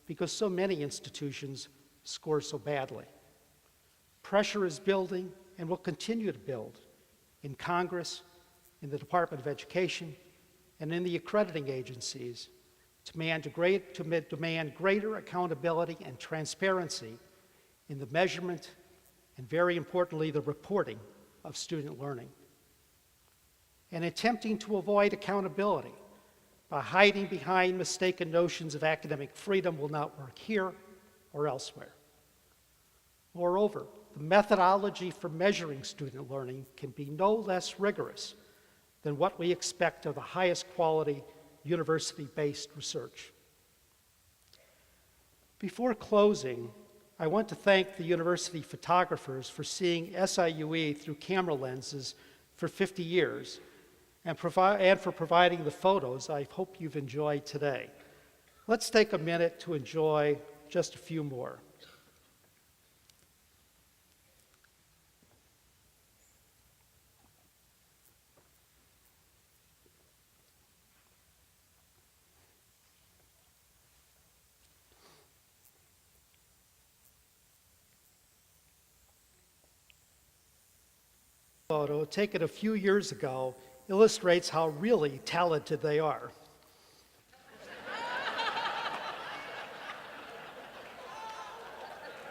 because so many institutions score so badly. Pressure is building and will continue to build in Congress, in the Department of Education, and in the accrediting agencies to demand greater accountability and transparency in the measurement and, very importantly, the reporting of student learning. And attempting to avoid accountability by hiding behind mistaken notions of academic freedom will not work here or elsewhere. Moreover, the methodology for measuring student learning can be no less rigorous than what we expect of the highest quality university-based research. Before closing, I want to thank the university photographers for seeing SIUE through camera lenses for 50 years and for providing the photos I hope you've enjoyed today. Let's take a minute to enjoy just a few more. Photo taken a few years ago illustrates how really talented they are.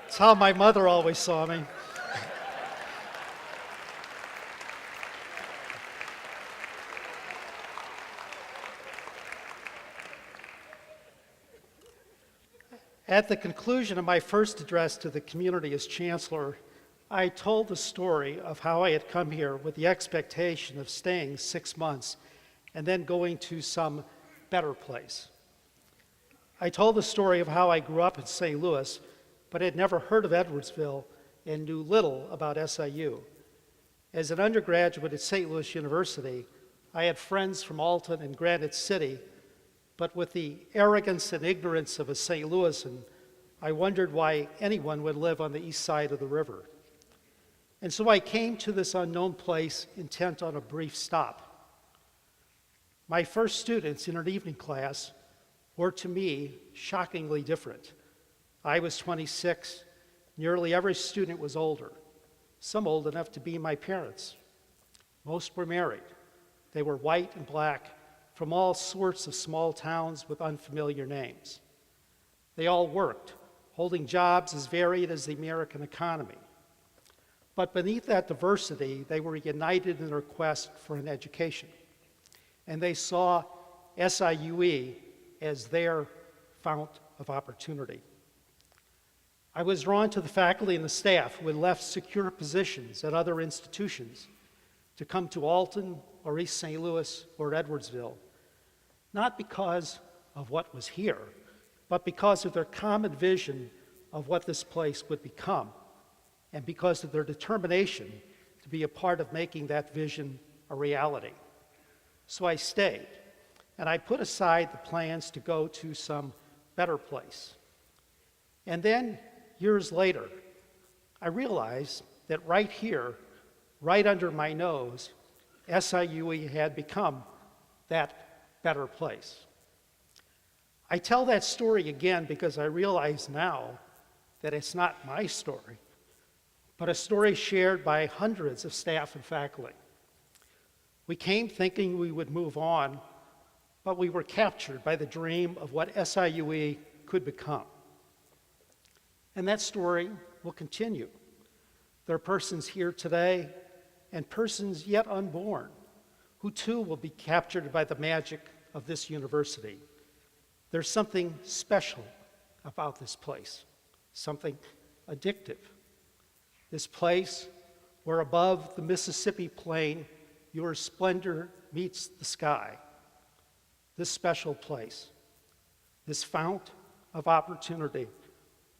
It's how my mother always saw me. At the conclusion of my first address to the community as chancellor, I told the story of how I had come here with the expectation of staying 6 months and then going to some better place. I told the story of how I grew up in St. Louis, but had never heard of Edwardsville and knew little about SIU. As an undergraduate at St. Louis University, I had friends from Alton and Granite City, but with the arrogance and ignorance of a St. Louisan, I wondered why anyone would live on the east side of the river. And so I came to this unknown place intent on a brief stop. My first students in an evening class were, to me, shockingly different. I was 26. Nearly every student was older, some old enough to be my parents. Most were married. They were white and black from all sorts of small towns with unfamiliar names. They all worked, holding jobs as varied as the American economy. But beneath that diversity, they were united in their quest for an education. And they saw SIUE as their fount of opportunity. I was drawn to the faculty and the staff who had left secure positions at other institutions to come to Alton or East St. Louis or Edwardsville, not because of what was here, but because of their common vision of what this place would become, and because of their determination to be a part of making that vision a reality. So I stayed, and I put aside the plans to go to some better place. And then, years later, I realized that right here, right under my nose, SIUE had become that better place. I tell that story again because I realize now that it's not my story, but a story shared by hundreds of staff and faculty. We came thinking we would move on, but we were captured by the dream of what SIUE could become. And that story will continue. There are persons here today and persons yet unborn who too will be captured by the magic of this university. There's something special about this place, something addictive. This place where above the Mississippi plain your splendor meets the sky. This special place, this fount of opportunity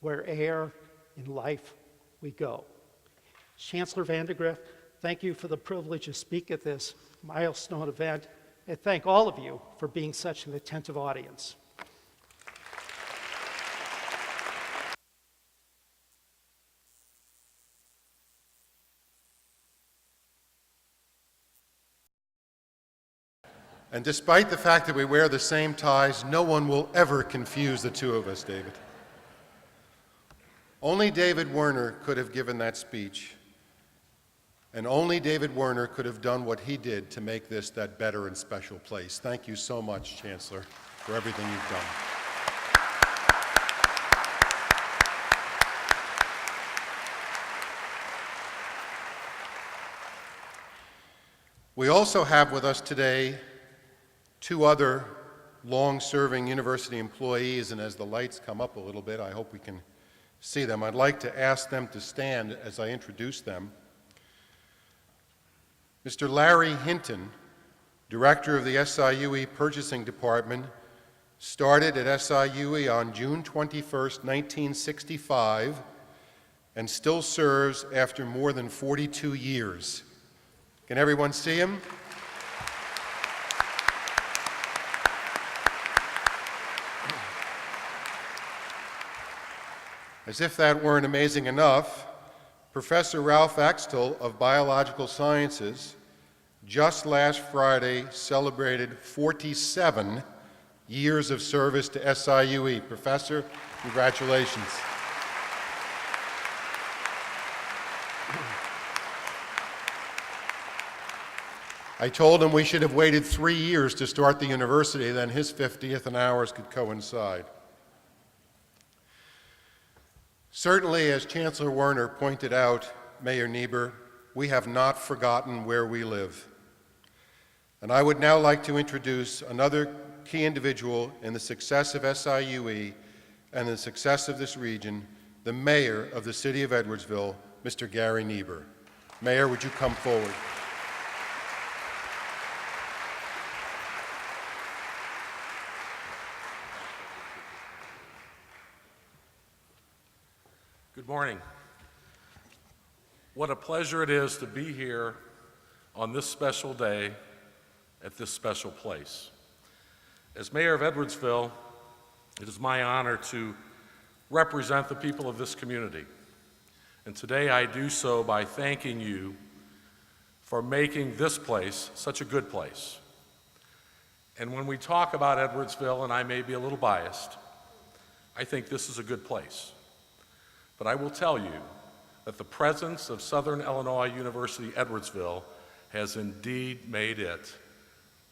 where air in life we go. Chancellor Vandegrift, thank you for the privilege to speak at this milestone event, and thank all of you for being such an attentive audience. And despite the fact that we wear the same ties, no one will ever confuse the two of us, David. Only David Werner could have given that speech, and only David Werner could have done what he did to make this that better and special place. Thank you so much, Chancellor, for everything you've done. We also have with us today two other long-serving university employees, and as the lights come up a little bit, I hope we can see them. I'd like to ask them to stand as I introduce them. Mr. Larry Hinton, Director of the SIUE Purchasing Department, started at SIUE on June 21st, 1965, and still serves after more than 42 years. Can everyone see him? As if that weren't amazing enough, Professor Ralph Axtell of Biological Sciences just last Friday celebrated 47 years of service to SIUE. Professor, congratulations. I told him we should have waited 3 years to start the university, then his 50th and ours could coincide. Certainly, as Chancellor Werner pointed out, Mayor Niebuhr, we have not forgotten where we live. And I would now like to introduce another key individual in the success of SIUE and the success of this region, the Mayor of the City of Edwardsville, Mr. Gary Niebuhr. Mayor, would you come forward? Good morning. What a pleasure it is to be here on this special day at this special place. As Mayor of Edwardsville, it is my honor to represent the people of this community. And today I do so by thanking you for making this place such a good place. And when we talk about Edwardsville, and I may be a little biased, I think this is a good place. But I will tell you that the presence of Southern Illinois University Edwardsville has indeed made it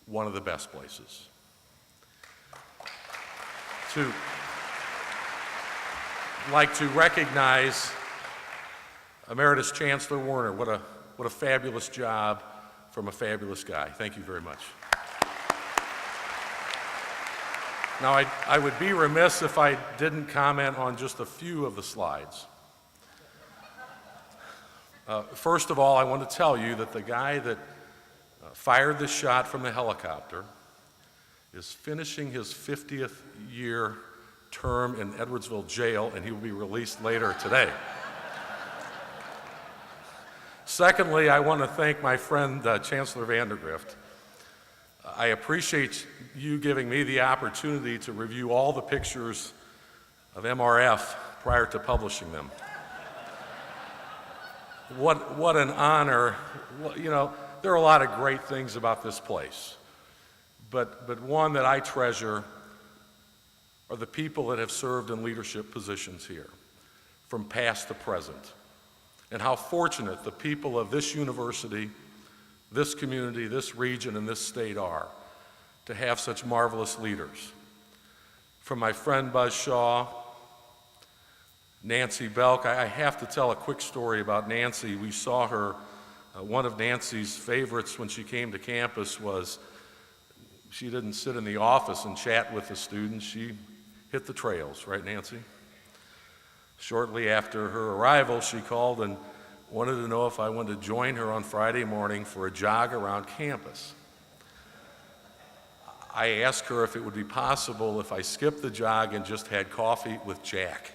one of the best places. I'd like to recognize Emeritus Chancellor Werner. What a fabulous job from a fabulous guy. Thank you very much. Now, I would be remiss if I didn't comment on just a few of the slides. First of all, I want to tell you that the guy that fired the shot from the helicopter is finishing his 50th year term in Edwardsville jail, and he will be released later today. Secondly, I want to thank my friend Chancellor Vandergrift. I appreciate you giving me the opportunity to review all the pictures of MRF prior to publishing them. What an honor. You know, there are a lot of great things about this place, but one that I treasure are the people that have served in leadership positions here, from past to present, and how fortunate the people of this university, this community, this region, and this state are to have such marvelous leaders. From my friend Bashaw, Nancy Belk, I have to tell a quick story about Nancy. We saw her, one of Nancy's favorites when she came to campus was she didn't sit in the office and chat with the students, she hit the trails, right, Nancy? Shortly after her arrival, she called and wanted to know if I wanted to join her on Friday morning for a jog around campus. I asked her if it would be possible if I skipped the jog and just had coffee with Jack.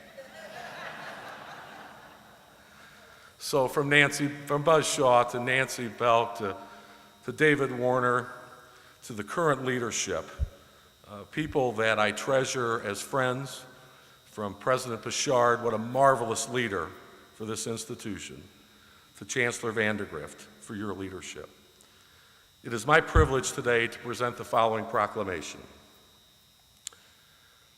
So from Buzz Shaw to Nancy Belk to David Werner to the current leadership, people that I treasure as friends, from President Poshard, what a marvelous leader for this institution, to Chancellor Vandergrift for your leadership. It is my privilege today to present the following proclamation.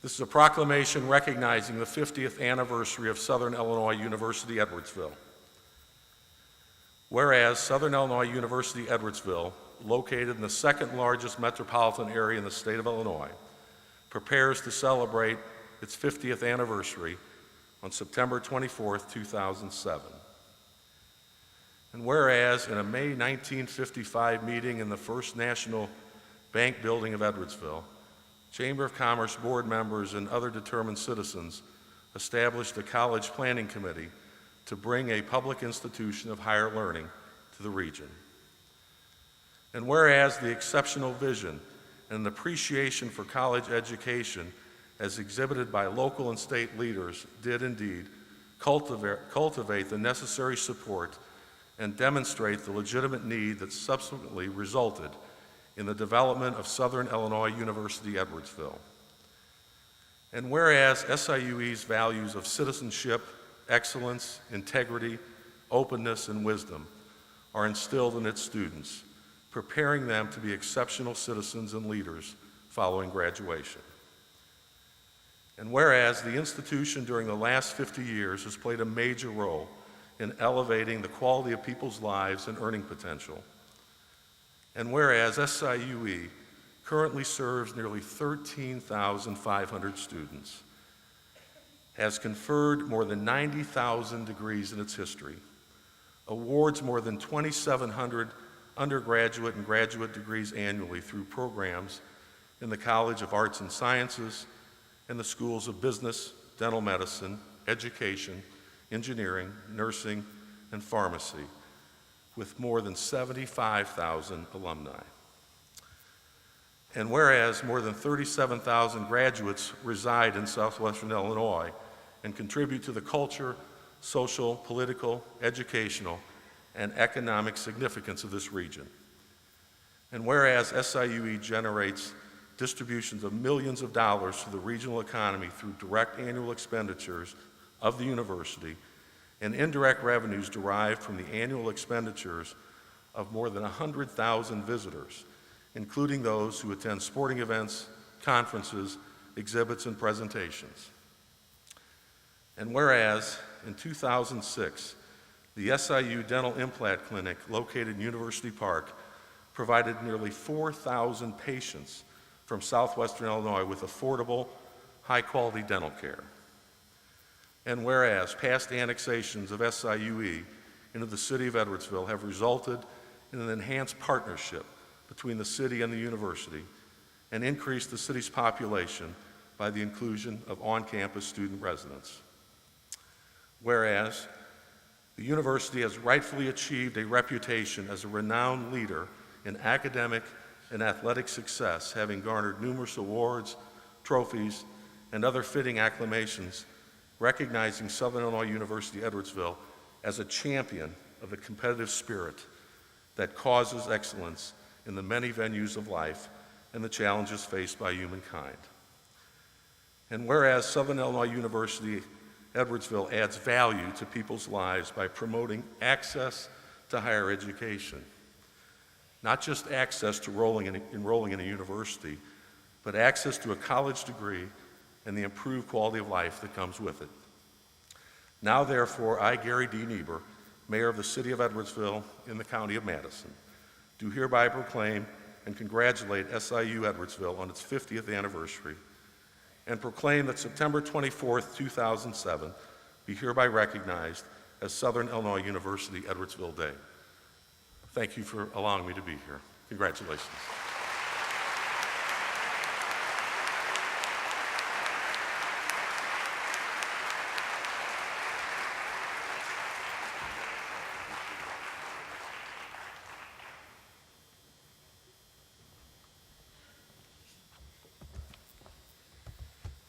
This is a proclamation recognizing the 50th anniversary of Southern Illinois University, Edwardsville. Whereas Southern Illinois University, Edwardsville, located in the second largest metropolitan area in the state of Illinois, prepares to celebrate its 50th anniversary on September 24th, 2007. And whereas in a May 1955 meeting in the First National Bank building of Edwardsville, Chamber of Commerce board members and other determined citizens established a college planning committee to bring a public institution of higher learning to the region. And whereas the exceptional vision and appreciation for college education as exhibited by local and state leaders did indeed cultivate the necessary support and demonstrate the legitimate need that subsequently resulted in the development of Southern Illinois University, Edwardsville. And whereas SIUE's values of citizenship, excellence, integrity, openness, and wisdom are instilled in its students, preparing them to be exceptional citizens and leaders following graduation. And whereas the institution during the last 50 years has played a major role in elevating the quality of people's lives and earning potential, and whereas SIUE currently serves nearly 13,500 students, has conferred more than 90,000 degrees in its history, awards more than 2,700 undergraduate and graduate degrees annually through programs in the College of Arts and Sciences and the schools of business, dental medicine, education, engineering, nursing, and pharmacy, with more than 75,000 alumni. And whereas more than 37,000 graduates reside in southwestern Illinois and contribute to the culture, social, political, educational, and economic significance of this region. And whereas SIUE generates distributions of millions of dollars to the regional economy through direct annual expenditures of the university and indirect revenues derived from the annual expenditures of more than 100,000 visitors, including those who attend sporting events, conferences, exhibits, and presentations. And whereas in 2006, the SIU Dental Implant Clinic located in University Park provided nearly 4,000 patients from southwestern Illinois with affordable, high-quality dental care. And whereas past annexations of SIUE into the city of Edwardsville have resulted in an enhanced partnership between the city and the university and increased the city's population by the inclusion of on-campus student residents. Whereas the university has rightfully achieved a reputation as a renowned leader in academic and athletic success, having garnered numerous awards, trophies, and other fitting acclamations, recognizing Southern Illinois University Edwardsville as a champion of the competitive spirit that causes excellence in the many venues of life and the challenges faced by humankind. And whereas Southern Illinois University Edwardsville adds value to people's lives by promoting access to higher education, not just access to enrolling in a university, but access to a college degree and the improved quality of life that comes with it. Now, therefore, I, Gary D. Niebuhr, Mayor of the City of Edwardsville in the County of Madison, do hereby proclaim and congratulate SIU Edwardsville on its 50th anniversary and proclaim that September 24th, 2007 be hereby recognized as Southern Illinois University Edwardsville Day. Thank you for allowing me to be here. Congratulations.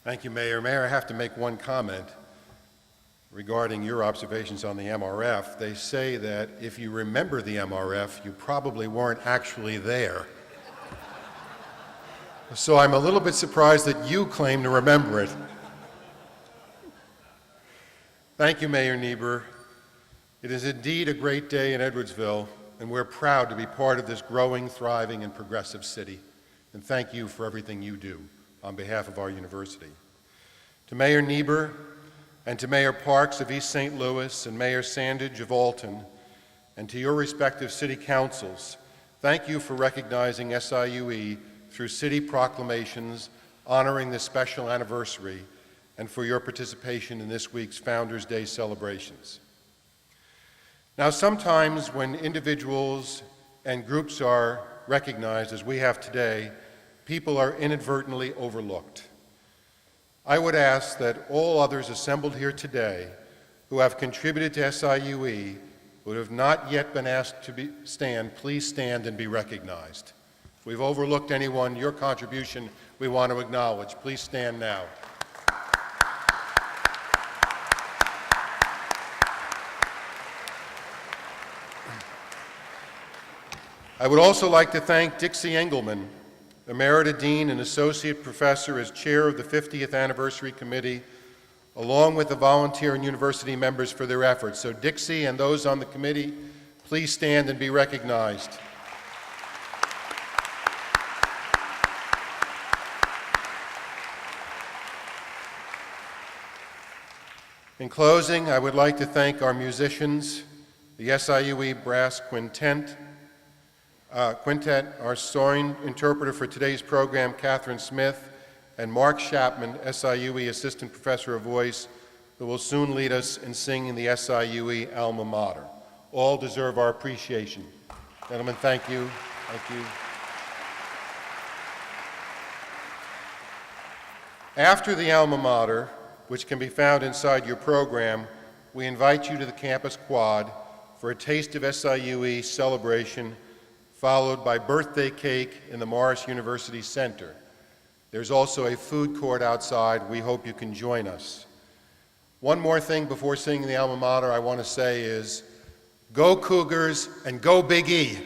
Thank you, Mayor. Mayor, I have to make one comment regarding your observations on the MRF. They say that if you remember the MRF, you probably weren't actually there. So I'm a little bit surprised that you claim to remember it. Thank you, Mayor Niebuhr. It is indeed a great day in Edwardsville, and we're proud to be part of this growing, thriving, and progressive city. And thank you for everything you do on behalf of our university. To Mayor Niebuhr and to Mayor Parks of East St. Louis and Mayor Sandage of Alton, and to your respective city councils, thank you for recognizing SIUE through city proclamations honoring this special anniversary and for your participation in this week's Founders Day celebrations. Now, sometimes when individuals and groups are recognized, as we have today, people are inadvertently overlooked. I would ask that all others assembled here today who have contributed to SIUE, who have not yet been asked to stand, please stand and be recognized. If we've overlooked anyone, your contribution we want to acknowledge. Please stand now. I would also like to thank Dixie Engelman, Emerita Dean and Associate Professor as Chair of the 50th Anniversary Committee, along with the volunteer and university members for their efforts. So Dixie and those on the committee, please stand and be recognized. In closing, I would like to thank our musicians, the SIUE Brass Quintet, our soaring interpreter for today's program, Catherine Smith, and Mark Chapman, SIUE Assistant Professor of Voice, who will soon lead us in singing the SIUE alma mater. All deserve our appreciation. Gentlemen, thank you. Thank you. After the alma mater, which can be found inside your program, we invite you to the campus quad for a taste of SIUE celebration, followed by birthday cake in the Morris University Center. There's also a food court outside. We hope you can join us. One more thing before singing the alma mater I want to say is, go Cougars and go Big E.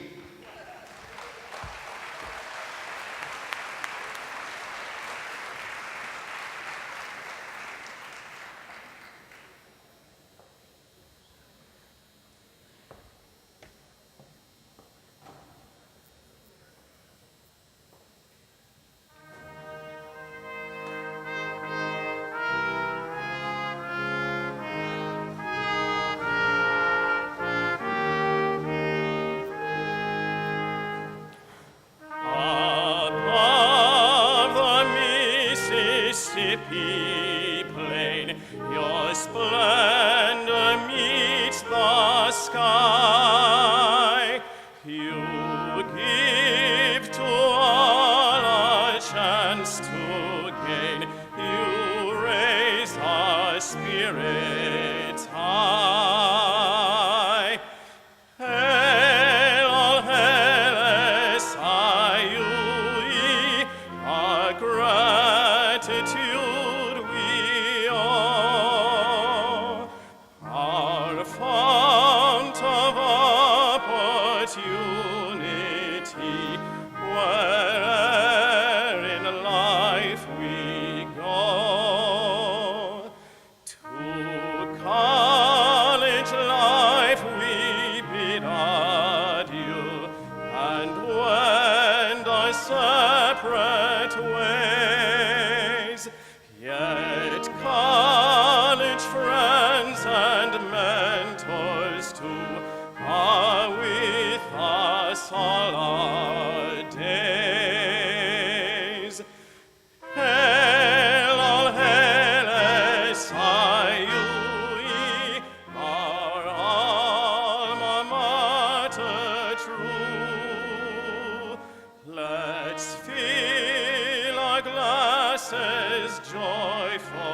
Plain, your splendor meets the sky. You give to all a chance to gain. You raise our spirits high. Hail, all hail, SIUE, our gratitude we owe. Our fount of opportunity, where'er in life we go. To college life we bid adieu, and wend our separate ways. Yet college friends and mentors too are with us all our days. Hail, all hail, SIUE, our alma mater true. Let's fill our glasses joyful